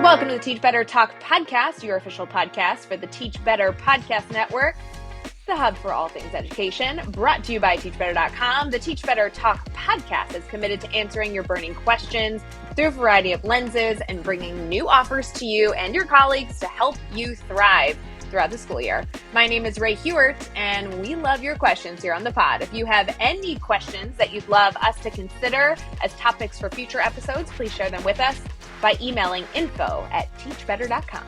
Welcome to the Teach Better Talk podcast, your official podcast for the Teach Better Podcast Network, the hub for all things education, brought to you by teachbetter.com. The Teach Better Talk podcast is committed to answering your burning questions through a variety of lenses and bringing new offers to you and your colleagues to help you thrive throughout the school year. My name is Ray Hewart, and we love your questions here on the pod. If you have any questions that you'd love us to consider as topics for future episodes, please share them with us by emailing info@teachbetter.com.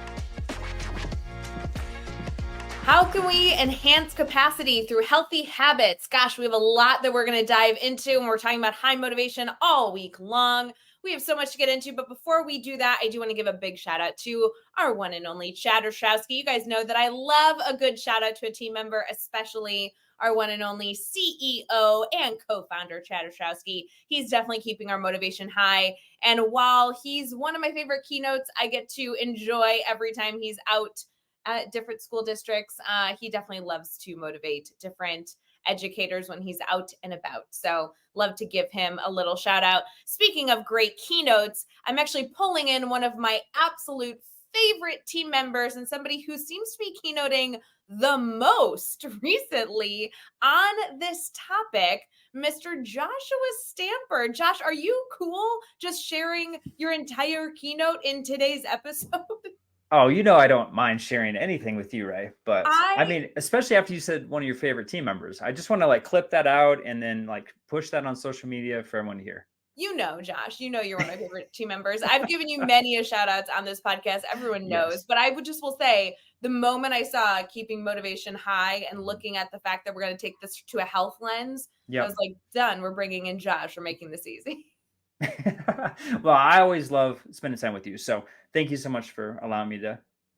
How can we enhance capacity through healthy habits? Gosh, we have a lot that we're going to dive into, and we're talking about high motivation all week long. We have so much to get into, but before we do that, I do want to give a big shout out to our one and only Chad Ostrowski. You guys know that I love a good shout out to a team member, especially our one and only CEO and co-founder, Chad Ostrowski. He's definitely keeping our motivation high. And while he's one of my favorite keynotes, I get to enjoy every time he's out at different school districts. He definitely loves to motivate different educators when he's out and about. So love to give him a little shout out. Speaking of great keynotes, I'm actually pulling in one of my absolute favorite team members and somebody who seems to be keynoting the most recently on this topic, Mr. Joshua Stamper. Josh, are you cool just sharing your entire keynote in today's episode? Oh, I don't mind sharing anything with you, Ray. But I mean, especially after you said one of your favorite team members, I just want to clip that out and then push that on social media for everyone to hear. Josh, you're one of my favorite team members. I've given you many a shout outs on this podcast. Everyone knows, yes. But I will say the moment I saw keeping motivation high and looking at the fact that we're going to take this to a health lens, yep. I was like, done. We're bringing in Josh. We're making this easy. Well, I always love spending time with you. So thank you so much for allowing me to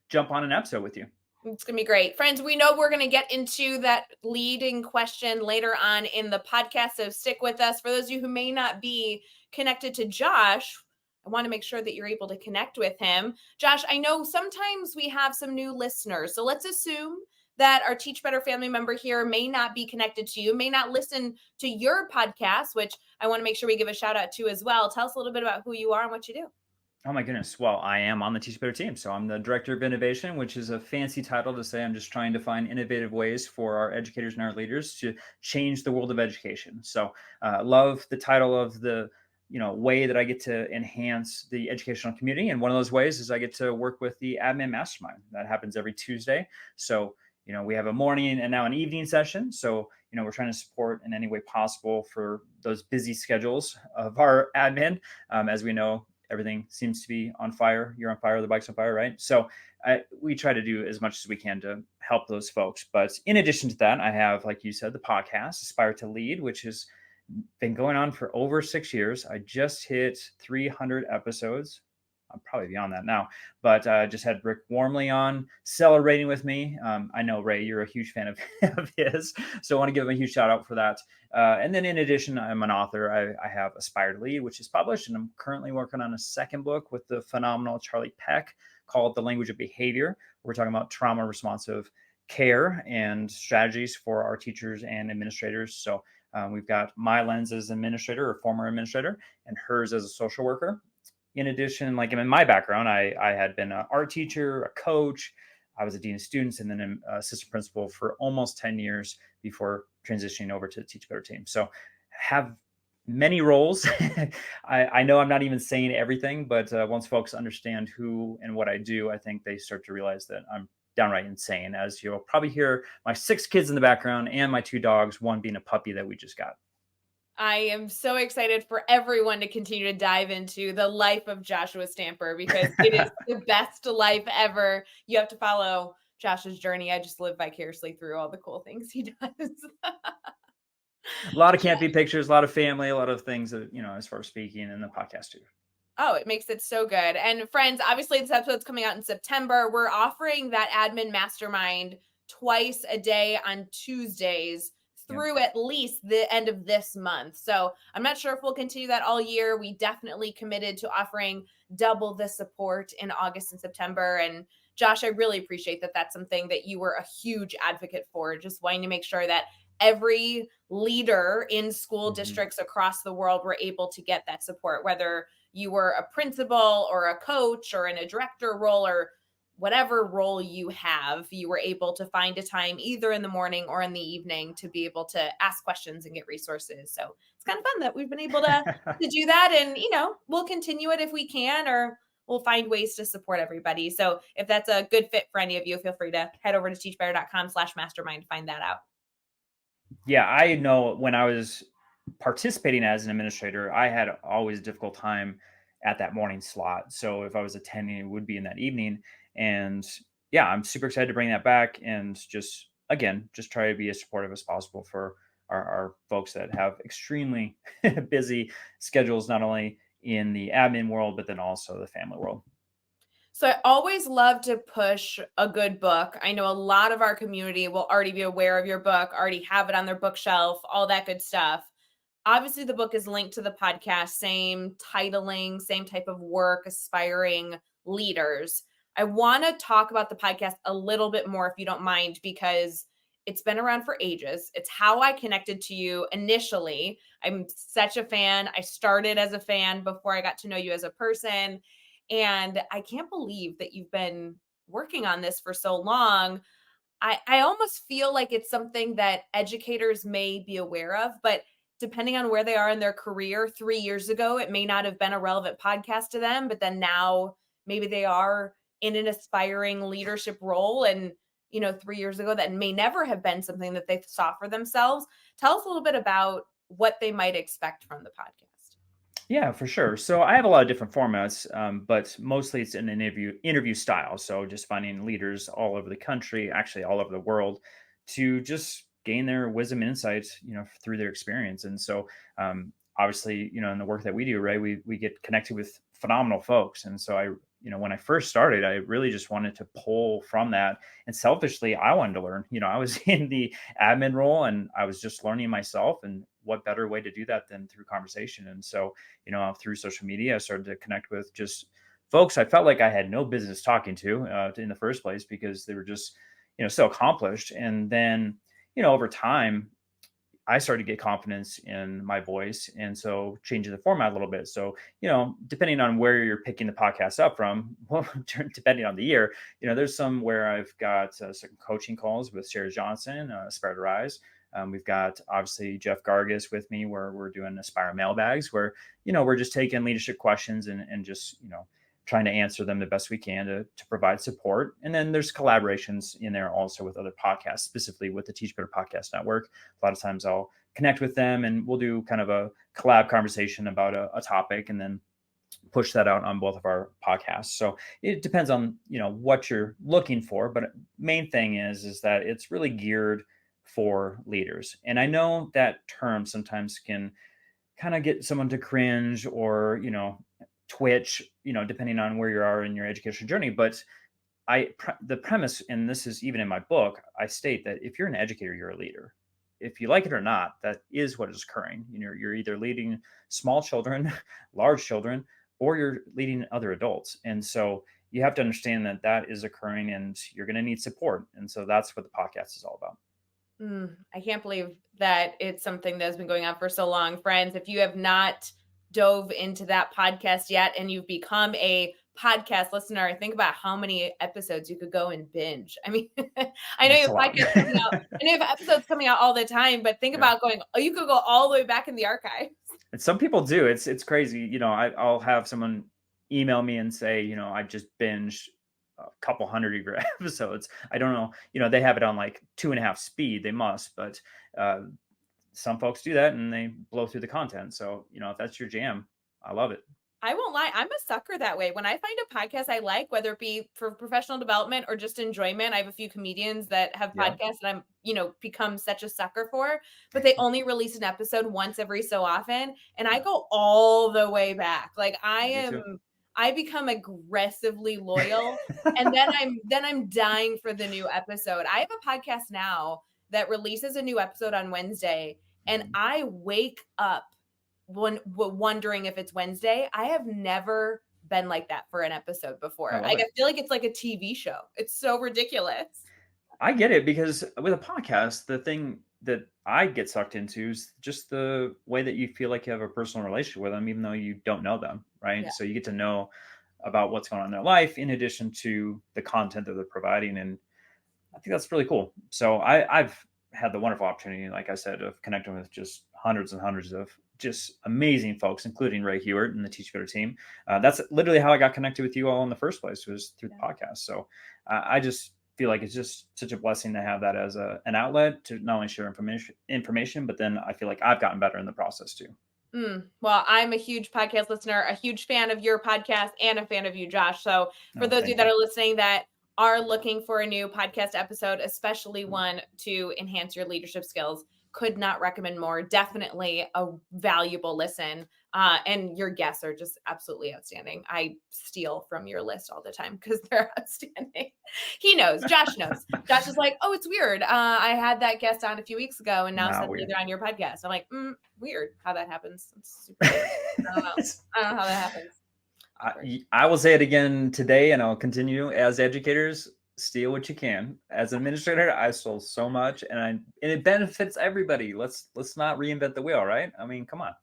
jump on an episode with you. It's going to be great. Friends, we know we're going to get into that leading question later on in the podcast, so stick with us. For those of you who may not be connected to Josh, I want to make sure that you're able to connect with him. Josh, I know sometimes we have some new listeners, so let's assume that our Teach Better family member here may not be connected to you, may not listen to your podcast, which I want to make sure we give a shout out to as well. Tell us a little bit about who you are and what you do. Oh my goodness. Well, I am on the Teach Better team. So I'm the Director of Innovation, which is a fancy title to say I'm just trying to find innovative ways for our educators and our leaders to change the world of education. So love the title of the way that I get to enhance the educational community. And one of those ways is I get to work with the Admin Mastermind. That happens every Tuesday. So we have a morning and now an evening session. So, we're trying to support in any way possible for those busy schedules of our admin. As we know, everything seems to be on fire. You're on fire, the bike's on fire, right? So we try to do as much as we can to help those folks. But in addition to that, I have, like you said, the podcast, Aspire to Lead, which has been going on for over 6 years. I just hit 300 episodes. I'm probably beyond that now, but just had Rick Wormeli on celebrating with me. I know, Ray, you're a huge fan of his, so I want to give him a huge shout out for that. And then in addition, I'm an author. I have Aspire to Lead, which is published, and I'm currently working on a second book with the phenomenal Charlie Peck called The Language of Behavior. We're talking about trauma responsive care and strategies for our teachers and administrators. So we've got my lens as administrator or former administrator and hers as a social worker. In addition, in my background, I had been an art teacher, a coach. I was a dean of students and then an assistant principal for almost 10 years before transitioning over to the Teach Better team. So have many roles. I know I'm not even saying everything, but once folks understand who and what I do, I think they start to realize that I'm downright insane, as you'll probably hear my 6 kids in the background and my 2 dogs, one being a puppy that we just got. I am so excited for everyone to continue to dive into the life of Joshua Stamper because it is the best life ever. You have to follow Josh's journey. I just live vicariously through all the cool things he does. A lot of campy pictures, a lot of family, a lot of things that, as far as speaking in the podcast too. Oh, it makes it so good. And friends, obviously this episode's coming out in September. We're offering that Admin Mastermind twice a day on Tuesdays through at least the end of this month. So I'm not sure if we'll continue that all year. We definitely committed to offering double the support in August and September. And Josh, I really appreciate that that's something that you were a huge advocate for, just wanting to make sure that every leader in school districts across the world were able to get that support, whether you were a principal or a coach or in a director role or whatever role you have, you were able to find a time either in the morning or in the evening to be able to ask questions and get resources. So it's kind of fun that we've been able to do that. And, we'll continue it if we can, or we'll find ways to support everybody. So if that's a good fit for any of you, feel free to head over to teachbetter.com/mastermind to find that out. Yeah, I know when I was participating as an administrator, I had always a difficult time at that morning slot. So if I was attending, it would be in that evening. And yeah, I'm super excited to bring that back and just, again, just try to be as supportive as possible for our folks that have extremely busy schedules, not only in the admin world, but then also the family world. So I always love to push a good book. I know a lot of our community will already be aware of your book, already have it on their bookshelf, all that good stuff. Obviously, the book is linked to the podcast, same titling, same type of work, aspiring leaders. I want to talk about the podcast a little bit more, if you don't mind, because it's been around for ages. It's how I connected to you initially. I'm such a fan. I started as a fan before I got to know you as a person. And I can't believe that you've been working on this for so long. I almost feel like it's something that educators may be aware of, but depending on where they are in their career, 3 years ago, it may not have been a relevant podcast to them, but then now maybe they are in an aspiring leadership role. And, 3 years ago, that may never have been something that they saw for themselves. Tell us a little bit about what they might expect from the podcast. Yeah, for sure. So I have a lot of different formats, but mostly it's an interview style. So just finding leaders all over the country, actually all over the world, to just gain their wisdom and insights, through their experience. And so, obviously, in the work that we do, right, we get connected with phenomenal folks. And so when I first started, I really just wanted to pull from that. And selfishly, I wanted to learn. I was in the admin role, and I was just learning myself. And what better way to do that than through conversation? And so, through social media, I started to connect with just folks I felt like I had no business talking to in the first place, because they were just, so accomplished. And then, over time, I started to get confidence in my voice. And so changing the format a little bit. So, depending on where you're picking the podcast up from, well, depending on the year, there's some where I've got certain coaching calls with Sarah Johnson, Aspire to Rise. We've got obviously Jeff Gargas with me, where we're doing Aspire mailbags, where, we're just taking leadership questions and just, trying to answer them the best we can to provide support. And then there's collaborations in there also with other podcasts, specifically with the Teach Better Podcast Network. A lot of times I'll connect with them and we'll do kind of a collab conversation about a topic, and then push that out on both of our podcasts. So it depends on, what you're looking for, but main thing is that it's really geared for leaders. And I know that term sometimes can kind of get someone to cringe or, twitch, depending on where you are in your educational journey. But the premise, and this is even in my book, I state that if you're an educator, you're a leader. If you like it or not, that is what is occurring. You're either leading small children, large children, or you're leading other adults. And so you have to understand that that is occurring, and you're going to need support. And so that's what the podcast is all about. I can't believe that it's something that's been going on for so long. Friends, if you have not dove into that podcast yet and you've become a podcast listener, think about how many episodes you could go and binge. I mean, I know you have podcasts coming out, and you have episodes coming out all the time, but think about you could go all the way back in the archives. And some people do. It's crazy. I'll have someone email me and say, I just binged a couple hundred of your episodes. I don't know. They have it on like 2.5 speed. They must, but some folks do that and they blow through the content. So, if that's your jam, I love it. I won't lie. I'm a sucker that way. When I find a podcast I like, whether it be for professional development or just enjoyment, I have a few comedians that have podcasts that I'm, become such a sucker for, but they only release an episode once every so often. And I go all the way back. Like I become aggressively loyal, and then I'm dying for the new episode. I have a podcast now that releases a new episode on Wednesday, and I wake up wondering if it's Wednesday. I have never been like that for an episode before. I feel like it's like a TV show. It's so ridiculous. I get it, because with a podcast, the thing that I get sucked into is just the way that you feel like you have a personal relationship with them, even though you don't know them, right? Yeah. So you get to know about what's going on in their life in addition to the content that they're providing. And I think that's really cool. So I've had the wonderful opportunity, like I said, of connecting with just hundreds and hundreds of just amazing folks, including Ray Hewitt and the Teach Better team. That's literally how I got connected with you all in the first place, was through the Yeah. podcast. So I just feel like it's just such a blessing to have that as an outlet to not only share information, but then I feel like I've gotten better in the process too. Well, I'm a huge podcast listener, a huge fan of your podcast, and a fan of you, Josh. So, for Oh, those of you thank that you. are listening that are looking for a new podcast episode, especially one to enhance your leadership skills, could not recommend more. Definitely a valuable listen. And your guests are just absolutely outstanding. I steal from your list all the time because they're outstanding. He knows. Josh knows. Josh is like, oh, it's weird. I had that guest on a few weeks ago, and now Not suddenly weird. they're on your podcast. I'm like, weird how that happens. It's super weird. I don't know. I don't know how that happens. Awkward. I will say it again today, and I'll continue. As educators, steal what you can. As an administrator, I stole so much, and it benefits everybody. Let's not reinvent the wheel, right? I mean, come on.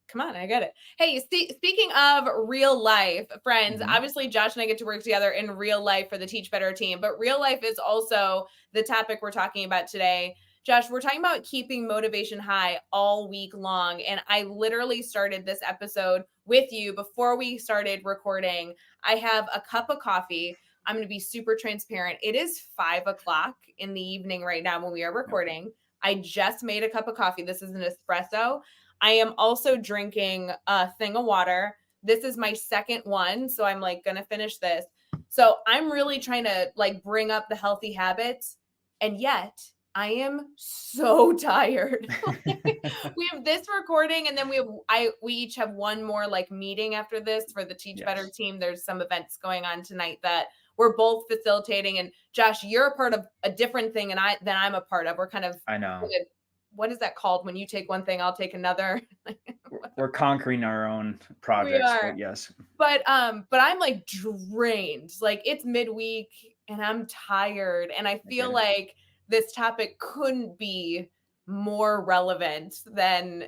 Come on, I get it. Hey, speaking of real life friends, Mhm. obviously Josh and I get to work together in real life for the Teach Better team, but real life is also the topic we're talking about today. Josh, we're talking about keeping motivation high all week long. And I literally started this episode with you before we started recording. I have a cup of coffee. I'm going to be super transparent. It is 5 o'clock in the evening right now when we are Yep. recording. I just made a cup of coffee. This is an espresso. I am also drinking a thing of water. This is my second one, so I'm like going to finish this. So I'm really trying to like bring up the healthy habits, and yet I am so tired. We have this recording, and then we each have one more like meeting after this for the Teach Better Yes. team. There's some events going on tonight that we're both facilitating, and Josh, you're a part of a different thing and I'm a part of. We're kind of, I know. what is that called when you take one thing, I'll take another? We're conquering our own We projects, are. but yes. But I'm like drained. Like it's midweek and I'm tired and I I feel get it. like this topic couldn't be more relevant than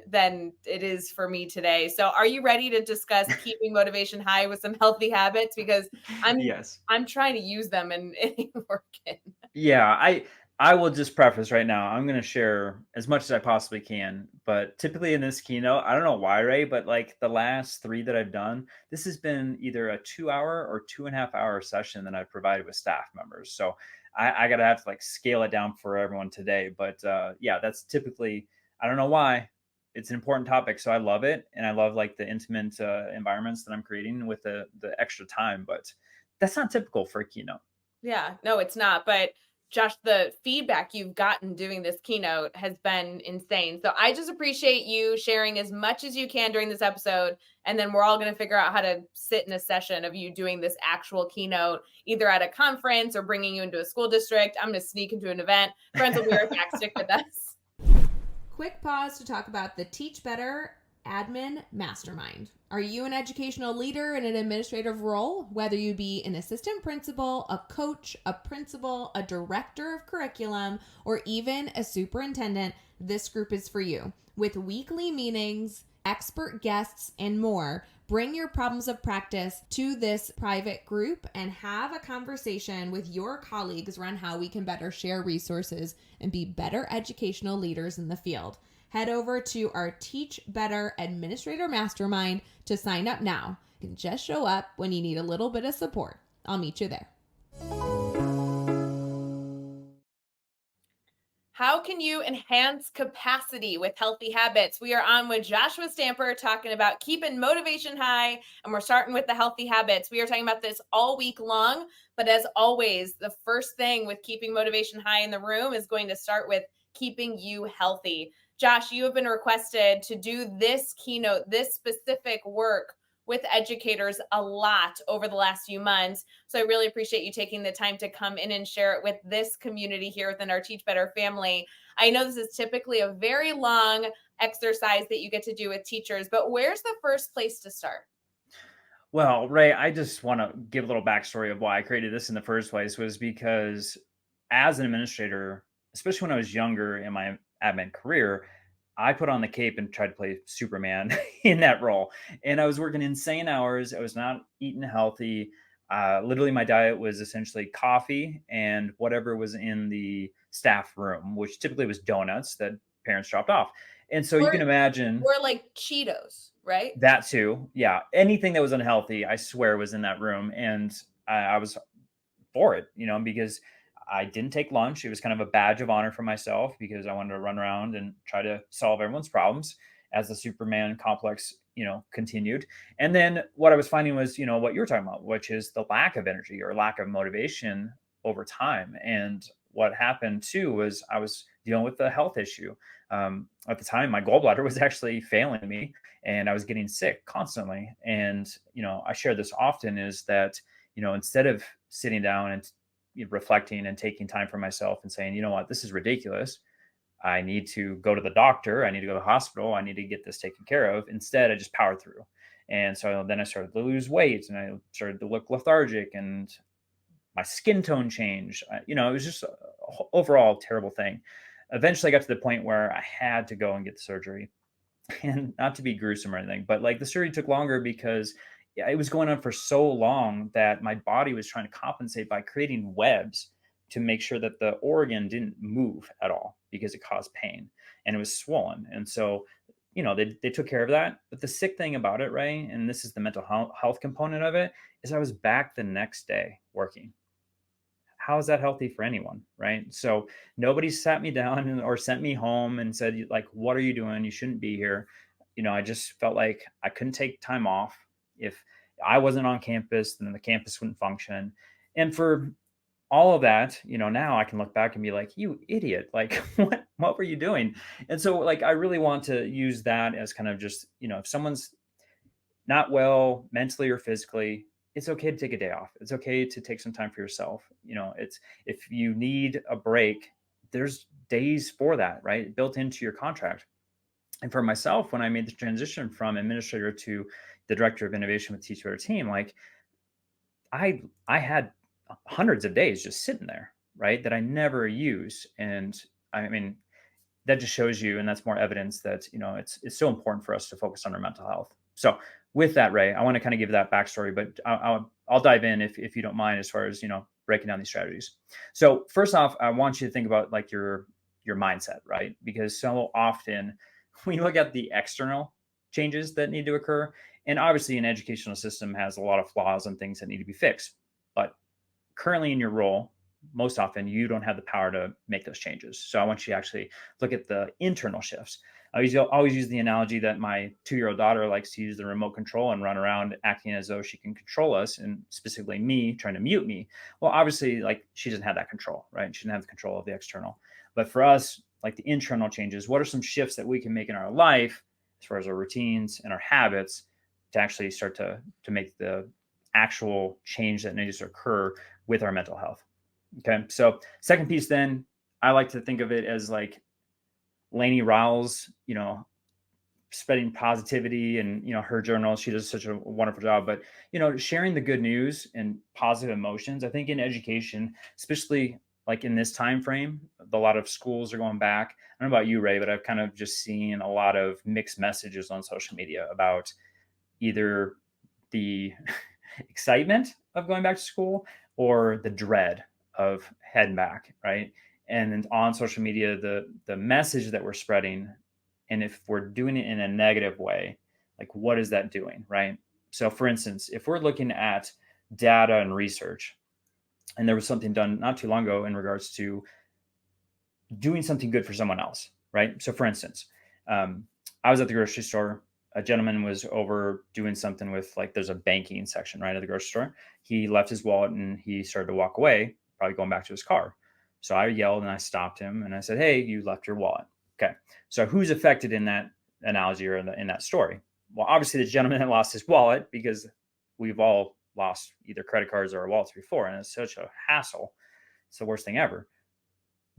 it is for me today. So are you ready to discuss keeping motivation high with some healthy habits, because I'm Yes. I'm trying to use them and it ain't working. Yeah, I will just preface right now. I'm going to share as much as I possibly can, but typically in this keynote, I don't know why, Ray, but like the last three that I've done, this has been either a 2 hour or 2.5 hour session that I've provided with staff members. So I gotta have to like scale it down for everyone today. But yeah, that's typically, I don't know why. It's an important topic, so I love it, and I love like the intimate environments that I'm creating with the extra time. But that's not typical for a keynote. Yeah, no, it's not. But Josh, the feedback you've gotten doing this keynote has been insane. So I just appreciate you sharing as much as you can during this episode. And then we're all going to figure out how to sit in a session of you doing this actual keynote, either at a conference or bringing you into a school district. I'm going to sneak into an event. Friends will be right back. Stick with us. Quick pause to talk about the Teach Better Admin Mastermind. Are you an educational leader in an administrative role? Whether you be an assistant principal, a coach, a principal, a director of curriculum, or even a superintendent, this group is for you. With weekly meetings, expert guests, and more, bring your problems of practice to this private group and have a conversation with your colleagues around how we can better share resources and be better educational leaders in the field. Head over to our Teach Better Administrator Mastermind to sign up now. You can just show up when you need a little bit of support. I'll meet you there. How can you enhance capacity with healthy habits? We are on with Joshua Stamper talking about keeping motivation high, and we're starting with the healthy habits. We are talking about this all week long, but as always, the first thing with keeping motivation high in the room is going to start with keeping you healthy. Josh, you have been requested to do this keynote, this specific work with educators a lot over the last few months. So I really appreciate you taking the time to come in and share it with this community here within our Teach Better family. I know this is typically a very long exercise that you get to do with teachers, but where's the first place to start? Well, Ray, I just want to give a little backstory of why I created this in the first place, was because as an administrator, especially when I was younger in my admin career, I put on the cape and tried to play Superman in that role. And I was working insane hours. I was not eating healthy. Literally, my diet was essentially coffee and whatever was in the staff room, which typically was donuts that parents dropped off. And so you Or can imagine or like Cheetos, right? that too. Yeah. Anything that was unhealthy, I swear, was in that room. And I was for it, because I didn't take lunch. It was kind of a badge of honor for myself because I wanted to run around and try to solve everyone's problems as the Superman complex, continued. And then what I was finding was, what you were talking about, which is the lack of energy or lack of motivation over time. And what happened too was I was dealing with a health issue. At the time, my gallbladder was actually failing me and I was getting sick constantly. And, I share this often is that, instead of sitting down and reflecting and taking time for myself and saying, you know what, this is ridiculous. I need to go to the doctor. I need to go to the hospital. I need to get this taken care of. Instead, I just powered through. And so then I started to lose weight and I started to look lethargic and my skin tone changed. It was just a overall terrible thing. Eventually, I got to the point where I had to go and get the surgery. And not to be gruesome or anything, but like the surgery took longer because yeah, it was going on for so long that my body was trying to compensate by creating webs to make sure that the organ didn't move at all because it caused pain and it was swollen. And so, they took care of that. But the sick thing about it, right? And this is the mental health component of it, is I was back the next day working. How is that healthy for anyone, right? So nobody sat me down or sent me home and said, like, what are you doing? You shouldn't be here. I just felt like I couldn't take time off. If I wasn't on campus, then the campus wouldn't function. And for all of that, now I can look back and be like, you idiot, like what were you doing? And so like I really want to use that as kind of just, if someone's not well mentally or physically, it's okay to take a day off. It's okay to take some time for yourself. It's if you need a break, there's days for that, right? Built into your contract. And for myself, when I made the transition from administrator to the director of innovation with Teach Better Team, like I had hundreds of days just sitting there, right? That I never use. And I mean, that just shows you, and that's more evidence that it's so important for us to focus on our mental health. So with that, Ray, I want to kind of give that backstory, but I'll dive in if you don't mind, as far as breaking down these strategies. So first off, I want you to think about like your mindset, right? Because so often we look at the external changes that need to occur, and obviously an educational system has a lot of flaws and things that need to be fixed. But currently in your role, most often you don't have the power to make those changes. So I want you to actually look at the internal shifts. I always use the analogy that my 2-year-old daughter likes to use the remote control and run around acting as though she can control us, and specifically me trying to mute me. Well, obviously, like she doesn't have that control, right? She doesn't have the control of the external. But for us, like the internal changes, what are some shifts that we can make in our life as far as our routines and our habits to actually start to make the actual change that needs to occur with our mental health? Okay. So second piece, then I like to think of it as like Lainey Riles, spreading positivity and, her journal. She does such a wonderful job, but, sharing the good news and positive emotions. I think in education, especially like in this time frame, a lot of schools are going back. I don't know about you, Ray, but I've kind of just seen a lot of mixed messages on social media about either the excitement of going back to school or the dread of heading back, right? And on social media, the message that we're spreading, and if we're doing it in a negative way, like what is that doing, right? So for instance, if we're looking at data and research, and there was something done not too long ago in regards to doing something good for someone else, right? So for instance, I was at the grocery store. A gentleman was over doing something with, like, there's a banking section right at the grocery store. He left his wallet and he started to walk away, probably going back to his car. So I yelled and I stopped him and I said, "Hey, you left your wallet." Okay. So who's affected in that analogy or in that story? Well, obviously the gentleman that lost his wallet, because we've all lost either credit cards or our wallets before, and it's such a hassle. It's the worst thing ever.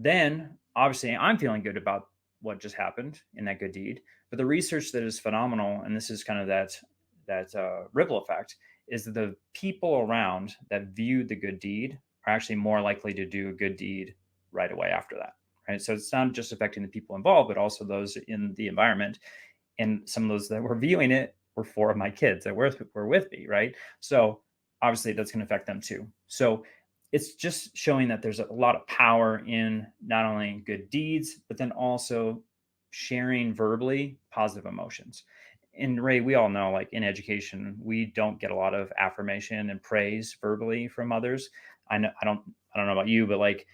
Then obviously I'm feeling good about what just happened in that good deed. But the research that is phenomenal, and this is kind of that ripple effect, is that the people around that viewed the good deed are actually more likely to do a good deed right away after that. right? So it's not just affecting the people involved, but also those in the environment. And some of those that were viewing it were four of my kids that were with me, right? So obviously that's going to affect them too. So it's just showing that there's a lot of power in not only good deeds, but then also sharing verbally positive emotions. And Ray, we all know, like in education, we don't get a lot of affirmation and praise verbally from others. I know I don't know about you, but like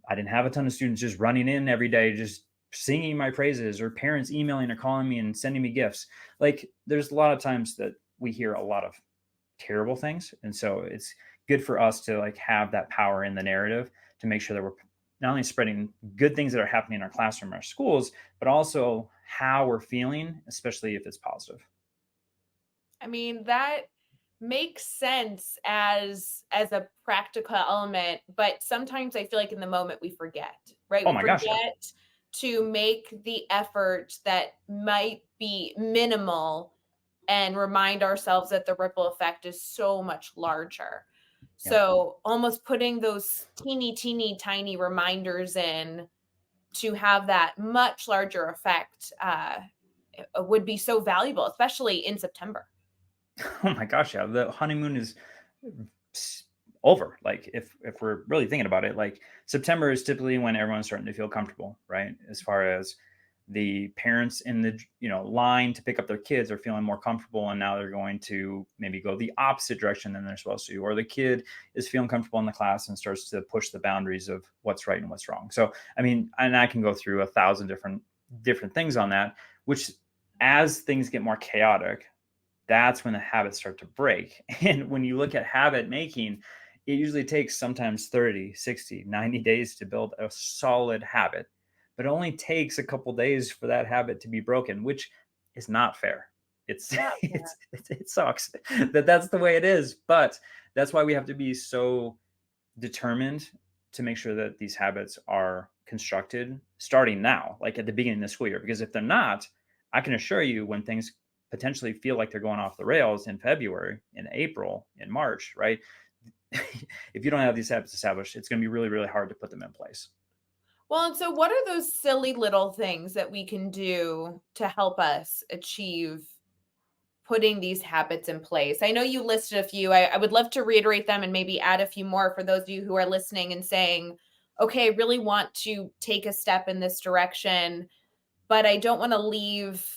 I didn't have a ton of students just running in every day, just singing my praises, or parents emailing or calling me and sending me gifts. Like there's a lot of times that we hear a lot of terrible things. And so it's good for us to like have that power in the narrative to make sure that we're not only spreading good things that are happening in our classroom, our schools, but also how we're feeling, especially if it's positive. I mean, that makes sense as a practical element, but sometimes I feel like in the moment we forget, right? Oh We my gosh, yeah. forget to make the effort that might be minimal and remind ourselves that the ripple effect is so much larger. Yeah. So almost putting those teeny tiny reminders in to have that much larger effect would be so valuable, especially in September. Oh my gosh, yeah. The honeymoon is s- over. Like if we're really thinking about it, like September is typically when everyone's starting to feel comfortable, right? As far as the parents in the line to pick up their kids are feeling more comfortable, and now they're going to maybe go the opposite direction than they're supposed to, or the kid is feeling comfortable in the class and starts to push the boundaries of what's right and what's wrong. So I mean, and I can go through 1,000 different things on that, which as things get more chaotic, that's when the habits start to break. And when you look at habit making, it usually takes sometimes 30, 60, 90 days to build a solid habit, but it only takes a couple days for that habit to be broken, which is not fair. It's Not it sucks that that's the way it is, but that's why we have to be so determined to make sure that these habits are constructed starting now, like at the beginning of the school year. Because if they're not, I can assure you when things potentially feel like they're going off the rails in February, in April, in March, right? If you don't have these habits established, it's going to be really, really hard to put them in place. well, and so what are those silly little things that we can do to help us achieve putting these habits in place? I know you listed a few. I would love to reiterate them and maybe add a few more for those of you who are listening and saying, okay, I really want to take a step in this direction, but I don't want to leave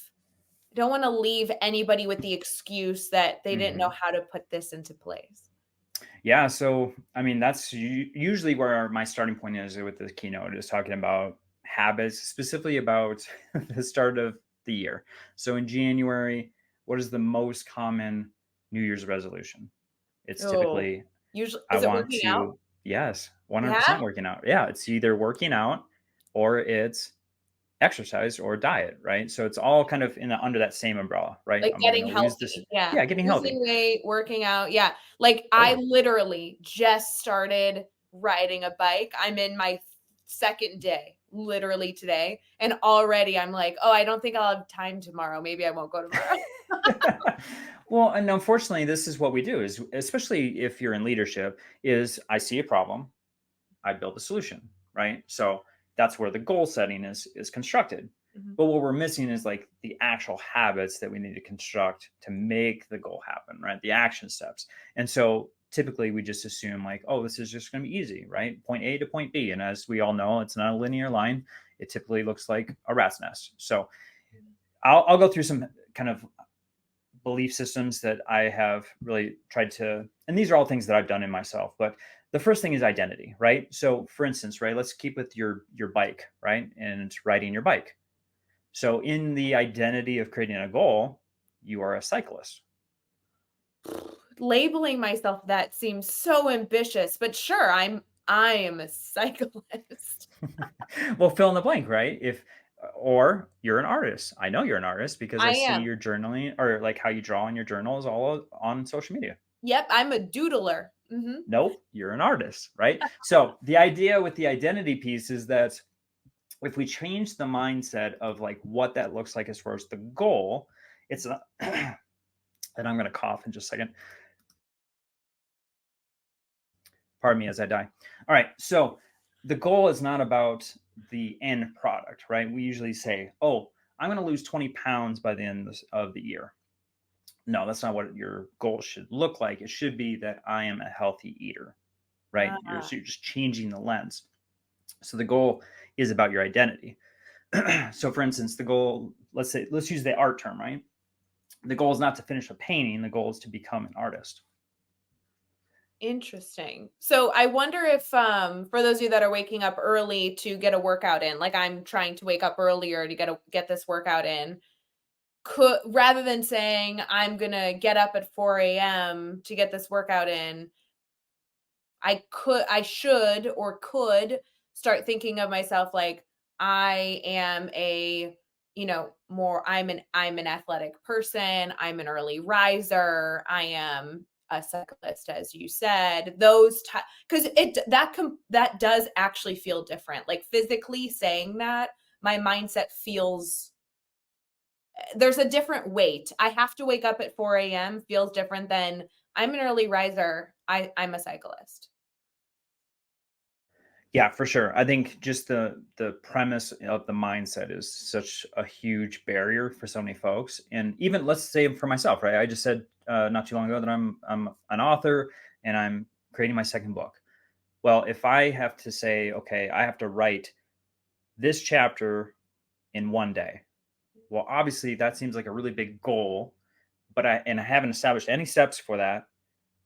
anybody with the excuse that they didn't know Mhm. how to put this into place. Yeah, so I mean, that's usually where my starting point is with the keynote, is talking about habits, specifically about the start of the year. So in January, what is the most common New Year's resolution? It's Oh, typically, usually I is it want working out? to, yes, Yeah. 100% working out. Yeah, it's either working out or it's exercise or diet, right? So it's all kind of under that same umbrella, right? Like I'm going getting to lose this. healthy, yeah. Yeah, getting healthy. Losing weight, working out, yeah. Like, I Totally. literally just started riding a bike. I'm in my 2nd day, literally today, and already I'm like, "Oh, I don't think I'll have time tomorrow. Maybe I won't go tomorrow." Well, and unfortunately, this is what we do, is especially if you're in leadership, is I see a problem, I build a solution, right? So that's where the goal setting is constructed. Mhm. But what we're missing is like the actual habits that we need to construct to make the goal happen, right? The action steps. And so typically we just assume like, oh, this is just going to be easy, right? Point A to point B. And as we all know, it's not a linear line. It typically looks like a rat's nest. So I'll go through some kind of belief systems that I have really tried to, and these are all things that I've done in myself. But the first thing is identity, right? So, for instance, right, let's keep with your bike, right, and riding your bike. So, in the identity of creating a goal, you are a cyclist. Labeling myself that seems so ambitious, but sure, I am a cyclist. Well, fill in the blank, right? If or you're an artist. I know you're an artist because I I see am. your journaling or like how you draw in your journals all on social media. Yep, I'm a doodler. Mhm. Nope, you're an artist, right? So the idea with the identity piece is that if we change the mindset of like what that looks like as far as the goal, it's a, and I'm going to cough in just a second. Pardon me as I die. All right. So the goal is not about the end product, right? We usually say, oh, I'm going to lose 20 pounds by the end of the year. No, that's not what your goal should look like. It should be that I am a healthy eater, right? Ah, So you're just changing the lens. So the goal is about your identity. So for instance, the goal, let's use the art term, right? The goal is not to finish a painting. The goal is to become an artist. interesting. So I wonder if for those of you that are waking up early to get a workout in, like I'm trying to wake up earlier to get this workout in, could rather than saying I'm gonna get up at 4 a.m. to get this workout in, I should or could start thinking of myself like I am a, I'm an athletic person, I'm an early riser, I am a cyclist, as you said. Those because that does actually feel different. Like physically saying that, my mindset feels there's a different weight. I have to wake up at 4 a.m. feels different than I'm an early riser. I'm a cyclist. Yeah, for sure. I think just the premise of the mindset is such a huge barrier for so many folks. And even let's say for myself, right? I just said not too long ago that I'm an author and I'm creating my second book. Well, if I have to say, okay, I have to write this chapter in one day. Well, obviously that seems like a really big goal, but I haven't established any steps for that,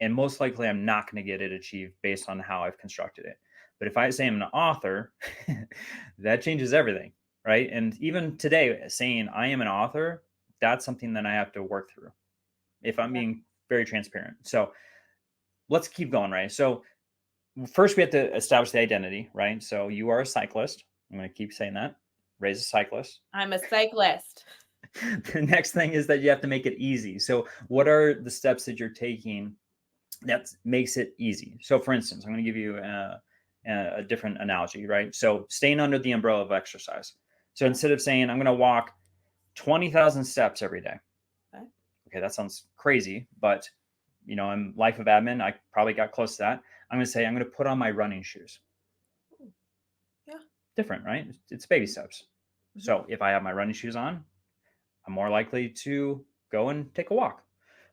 and most likely I'm not going to get it achieved based on how I've constructed it. But if I say I'm an author, that changes everything, right? And even today, saying I am an author, that's something that I have to work through if I'm being very transparent. So let's keep going, right? So first we have to establish the identity, right? So you are a cyclist. I'm going to keep saying that. Raise a cyclist. I'm a cyclist. The next thing is that you have to make it easy. So what are the steps that you're taking that makes it easy? So for instance, I'm going to give you a different analogy, right? So staying under the umbrella of exercise. So instead of saying I'm going to walk 20,000 steps every day. Okay, that sounds crazy, but in life of admin, I probably got close to that. I'm going to say I'm going to put on my running shoes. Yeah. Different, right? It's baby steps. Mm-hmm. So if I have my running shoes on, I'm more likely to go and take a walk,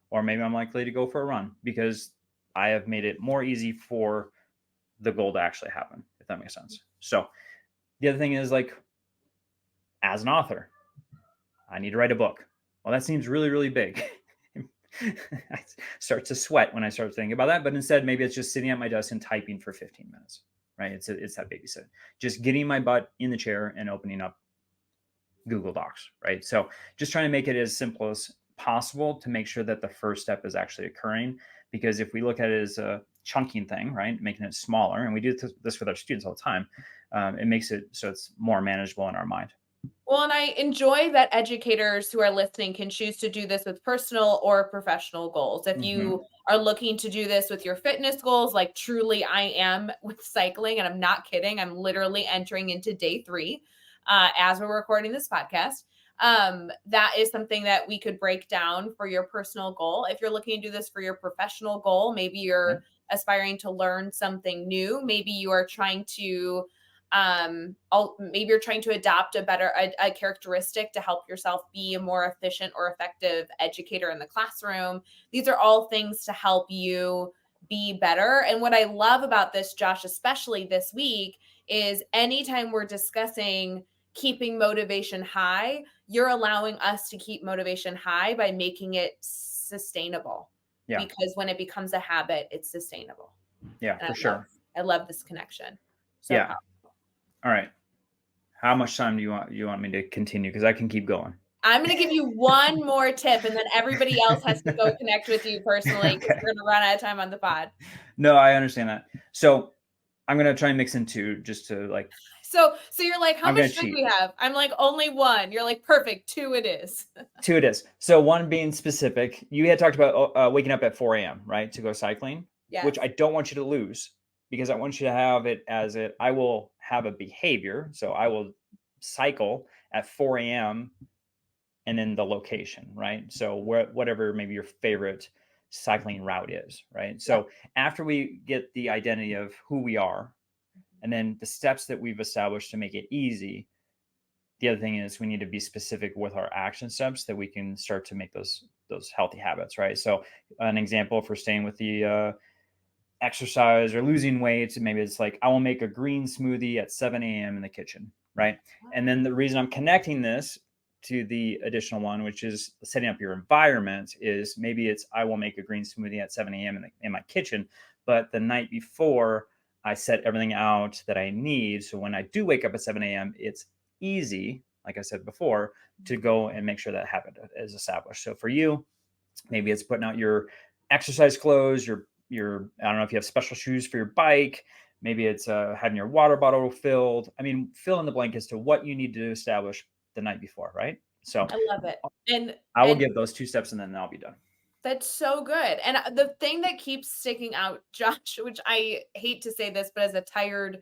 or maybe I'm likely to go for a run because I have made it more easy for the goal to actually happen, if that makes sense. So the other thing is, like, as an author, I need to write a book. Well, that seems really, really big. I start to sweat when I start thinking about that, but instead maybe it's just sitting at my desk and typing for 15 minutes, right? It's that babysit, just getting my butt in the chair and opening up Google Docs, right? So just trying to make it as simple as possible to make sure that the first step is actually occurring. Because if we look at it as a chunking thing, right, making it smaller, and we do this with our students all the time, it makes it so it's more manageable in our mind. Well, and I enjoy that educators who are listening can choose to do this with personal or professional goals. If you are looking to do this with your fitness goals, like truly I am with cycling, and I'm not kidding, I'm literally entering into day 3 as we're recording this podcast. That is something that we could break down for your personal goal. If you're looking to do this for your professional goal, maybe you're aspiring to learn something new. Maybe you are trying to maybe you're trying to adopt a characteristic to help yourself be a more efficient or effective educator in the classroom. These are all things to help you be better. And what I love about this, Josh, especially this week, is anytime we're discussing keeping motivation high, you're allowing us to keep motivation high by making it sustainable. Yeah. Because when it becomes a habit, it's sustainable. Yeah, and for sure. I love this connection. So yeah. All right. How much time do you want me to continue? Because I can keep going. I'm going to give you one more tip, and then everybody else has to go connect with you personally because we're going to run out of time on the pod. No, I understand that. So I'm going to try and mix in 2 just to like. So you're like, how much time do we have? I'm like, only 1. You're like, perfect. 2 it is. 2 it is. So 1 being specific. You had talked about waking up at 4 a.m., right? To go cycling, which I don't want you to lose. Because I want you to have it as I will have a behavior. So I will cycle at 4 a.m. and then the location, right? So whatever maybe your favorite cycling route is, right? So after we get the identity of who we are, And then the steps that we've established to make it easy, the other thing is we need to be specific with our action steps that we can start to make those healthy habits, right? So an example for staying with the exercise or losing weight, maybe it's like, I will make a green smoothie at 7 a.m. in the kitchen, right? And then the reason I'm connecting this to the additional one, which is setting up your environment, is maybe it's, I will make a green smoothie at 7 a.m. in my kitchen, but the night before I set everything out that I need. So when I do wake up at 7 a.m., it's easy, like I said before, to go and make sure that habit is established. So for you, maybe it's putting out your exercise clothes, your I don't know if you have special shoes for your bike. Maybe it's having your water bottle filled. I mean, fill in the blank as to what you need to establish the night before, right? So I love it. I will And give those 2 steps and then I'll be done. that's so good. And the thing that keeps sticking out, Josh, which I hate to say this, but as a tired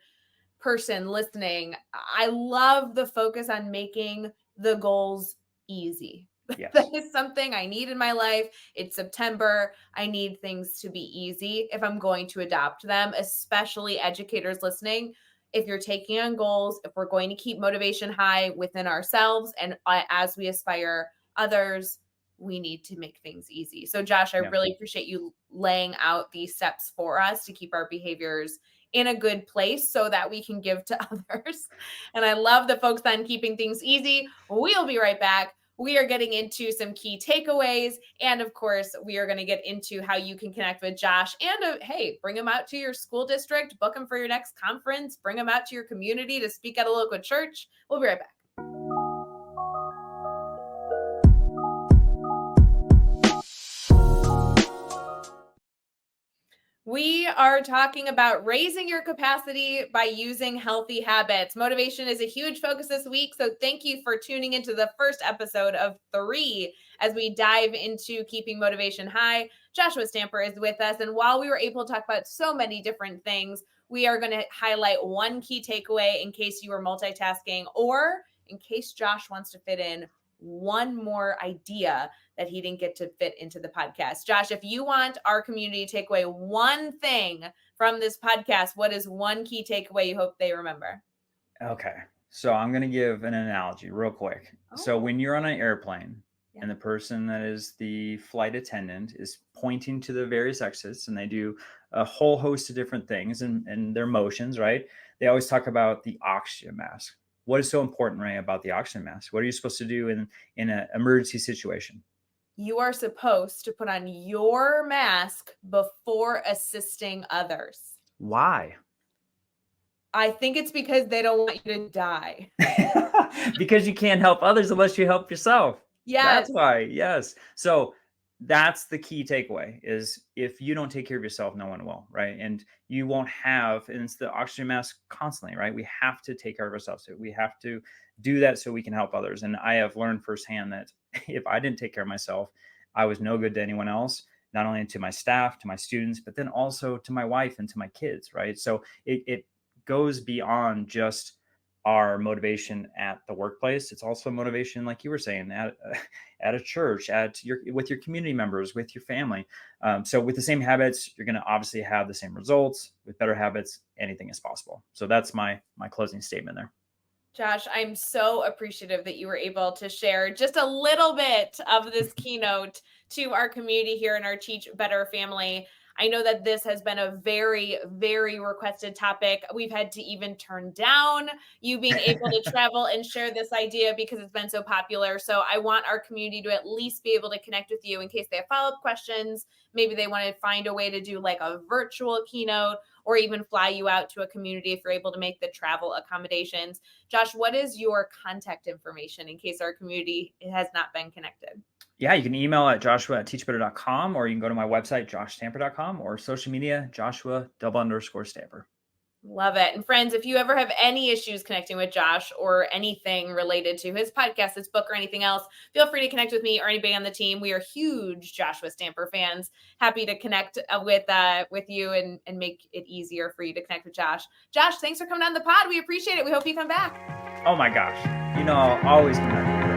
person listening, I love the focus on making the goals easy. Yes. That is something I need in my life. It's September. I need things to be easy if I'm going to adopt them, especially educators listening. If you're taking on goals, if we're going to keep motivation high within ourselves and as we aspire others, we need to make things easy. So, Josh, I Yeah. really appreciate you laying out these steps for us to keep our behaviors in a good place so that we can give to others. And I love the folks on keeping things easy. We'll be right back. We are getting into some key takeaways. And of course, we are going to get into how you can connect with Josh and hey, bring him out to your school district, book him for your next conference, bring him out to your community to speak at a local church. We'll be right back. We are talking about raising your capacity by using healthy habits. Motivation is a huge focus this week. So thank you for tuning into the first episode of 3 as we dive into keeping motivation high. Joshua Stamper is with us. And while we were able to talk about so many different things, we are going to highlight one key takeaway in case you were multitasking or in case Josh wants to fit in one more idea that he didn't get to fit into the podcast. Josh, if you want our community to take away one thing from this podcast, what is one key takeaway you hope they remember? Okay. So I'm going to give an analogy real quick. So when you're on an airplane and the person that is the flight attendant is pointing to the various exits and they do a whole host of different things and their motions, right? They always talk about the oxygen mask. What is so important, Ray, about the oxygen mask? What are you supposed to do in an emergency situation? You are supposed to put on your mask before assisting others. Why? I think it's because they don't want you to die. Because you can't help others unless you help yourself. Yes. That's why. Yes. So that's the key takeaway is if you don't take care of yourself, no one will, right? And you won't have, and it's the oxygen mask constantly, right? We have to take care of ourselves. We have to do that so we can help others. And I have learned firsthand that if I didn't take care of myself, I was no good to anyone else, not only to my staff, to my students, but then also to my wife and to my kids, right? So it goes beyond just our motivation at the workplace. It's also motivation, like you were saying, at a church, with your community members, with your family. So with the same habits, you're going to obviously have the same results. With better habits, anything is possible. So that's my closing statement there. Josh, I'm so appreciative that you were able to share just a little bit of this keynote to our community here in our Teach Better family. I know that this has been a very, very requested topic. We've had to even turn down you being able to travel and share this idea because it's been so popular. So I want our community to at least be able to connect with you in case they have follow-up questions. Maybe they want to find a way to do like a virtual keynote or even fly you out to a community if you're able to make the travel accommodations. Josh, what is your contact information in case our community has not been connected? Yeah, you can email at joshua@teachbetter.com, or you can go to my website, joshstamper.com, or social media, Joshua_Stamper. Love it. And friends, if you ever have any issues connecting with Josh or anything related to his podcast, his book, or anything else, feel free to connect with me or anybody on the team. We are huge Joshua Stamper fans. Happy to connect with you and make it easier for you to connect with Josh. Josh, thanks for coming on the pod. We appreciate it. We hope you come back. Oh my gosh. I'll always come back.